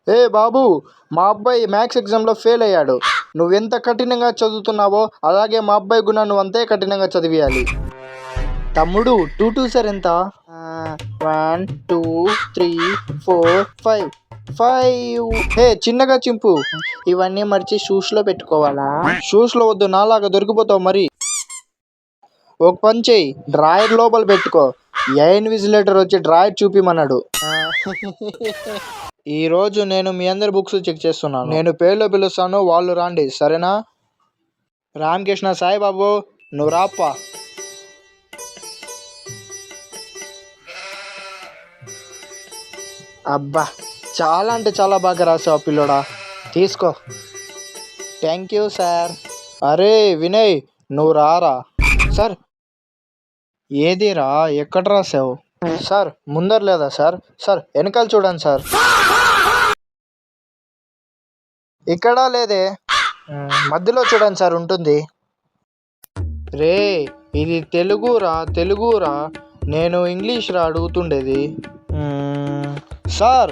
ఏ బాబు, మా అబ్బాయి మ్యాథ్స్ ఎగ్జామ్లో ఫెయిల్ అయ్యాడు. నువ్వెంత కఠినంగా చదువుతున్నావో అలాగే మా అబ్బాయి కూడా నువ్వు అంతే కఠినంగా చదివేయాలి. తమ్ముడు, 2 2 సార్ ఎంత? 1 2 3 4 5 5. హే చిన్నగా చింపు. ఇవన్నీ మర్చి షూస్లో పెట్టుకోవాలా? షూస్లో వద్దు, నాలాగా దొరికిపోతావు మరి. ఒక పని చెయ్యి, డ్రాయర్ లోపల పెట్టుకో. ఇన్విజిలేటర్ వచ్చి డ్రాయర్ చూపిమన్నాడు. ఈరోజు నేను మీ అందరి బుక్స్ చెక్ చేస్తున్నాను. నేను పేర్లో పిలుస్తాను, వాళ్ళు రాండి, సరేనా? రామకృష్ణ సాయిబాబు, నువ్వు రాప్పా. అబ్బా, చాలా అంటే చాలా బాగా రాసావు పిల్లోడా, తీసుకో. Thank you sir. అరే వినయ్, నువ్వు రారా. సార్, ఏదిరా, ఎక్కడ రాసావు? సార్ ముందర లేదా సార్? సార్ వెనకాల చూడండి సార్. ఇక్కడ లేదే. మధ్యలో చూడండి సార్, ఉంటుంది. రే, ఇది తెలుగురా, నేను ఇంగ్లీష్ రా అడుగుతుండేది. సార్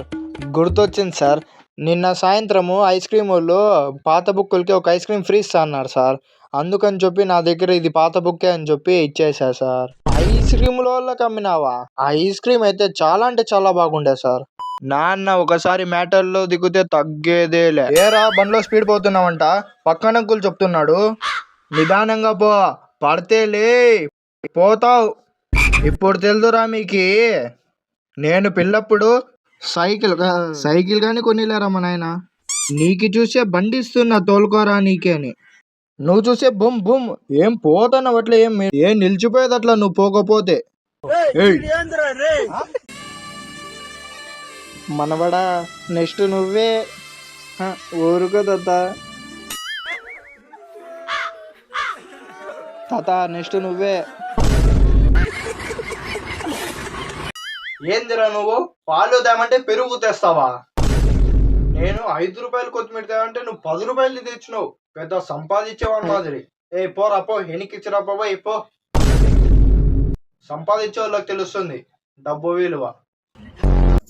గుర్తొచ్చింది సార్, నిన్న సాయంత్రము ఐస్ క్రీమ్ వాళ్ళు పాత బుక్కులకి ఒక ఐస్ క్రీమ్ ఫ్రీ ఇస్తా అన్నారు సార్. అందుకని చెప్పి నా దగ్గర ఇది పాత బుక్కే అని చెప్పి ఇచ్చేసా సార్. ఐస్ క్రీముల వాళ్ళకి అమ్మినావా? ఐస్ క్రీమ్ అయితే చాలా అంటే చాలా బాగుండే సార్. నాన్న ఒకసారి మ్యాటర్లో దిగితే తగ్గేదేలే. ఏరా బండ్లో స్పీడ్ పోతున్నావంట, పక్కన అంకుల్ చెప్తున్నాడు. నిదానంగా పో, పడితేలే పోతావు. ఇప్పుడు తెలుదురా మీకు, నేను పిల్లప్పుడు సైకిల్ కానీ కొనిలేరా మా నాయన. నీకు చూసే బండి ఇస్తున్నా తోలుకోరా నీకే అని. నువ్వు చూసే బుమ్ బుమ్ ఏం పోతావు అట్లా, ఏం నిలిచిపోయేది అట్లా నువ్వు పోకపోతే. మనవడా, నెక్స్ట్ నువ్వే. ఊరుకో తాత, నెక్స్ట్ నువ్వే. ఏందిరా నువ్వు, పాలు తేమంటే పెరుగు తెస్తావా? నేను 5 రూపాయలు కొత్తిమీర తేమంటే నువ్వు 10 రూపాయలు తెచ్చినావు. పెద్ద సంపాదించేవాడు మాదిరి. పోరా పో, ఎనికిచ్చిరా బాబాయ్ పో. సంపాదించే వాళ్ళకి తెలుస్తుంది డబ్బు విలువ.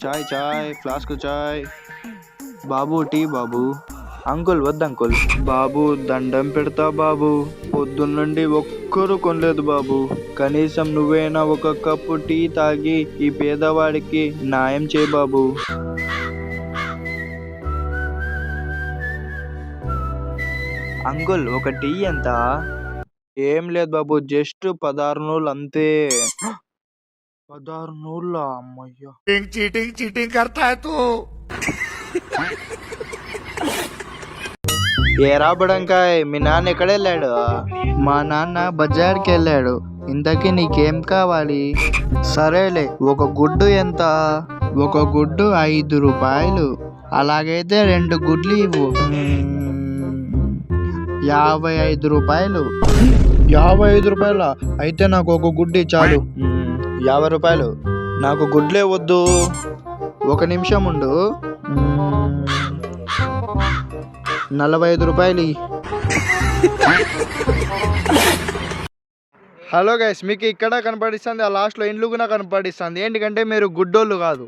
చాయ్ చాయ్, ఫ్లాస్క్ చాయ్. బాబు టీ బాబు. అంకుల్ వద్దు అంకుల్. బాబు దండం పెడతా బాబు, పొద్దున్నుండి ఒక్కరు కొనలేదు బాబు. కనీసం నువ్వైనా ఒక కప్పు టీ తాగి ఈ పేదవాడికి న్యాయం చేయి బాబు. అంకుల్ ఒక టీ ఎంత? ఏం లేదు బాబు, జస్ట్ 16 నూళ్ళు అంతే. 16 నూళ్ళ? అమ్మయ్యా, చీటింగ్ కర్తా హై తూ. ఏరా బుడంకాయ్, మీ నాన్న ఎక్కడ వెళ్ళాడు? మా నాన్న బజార్కి వెళ్ళాడు. ఇంతకీ నీకేం కావాలి? సరేలే, ఒక గుడ్డు ఎంత? ఒక గుడ్డు 5 రూపాయలు. అలాగైతే 2 గుడ్లు ఇవ్వు. 55 రూపాయలు. 55 రూపాయల? అయితే నాకు ఒక గుడ్డు చాలు. 50 రూపాయలు. నాకు గుడ్లే వద్దు, 1 నిమిషం ఉండు. 45 రూపాయలు. హలో గైస్, మీకు ఇక్కడ కనపడిస్తుంది, ఆ లాస్ట్లో ఇండ్లు కూడా కనపడిస్తుంది. ఏంటికంటే మీరు గుడ్డోళ్ళు కాదు.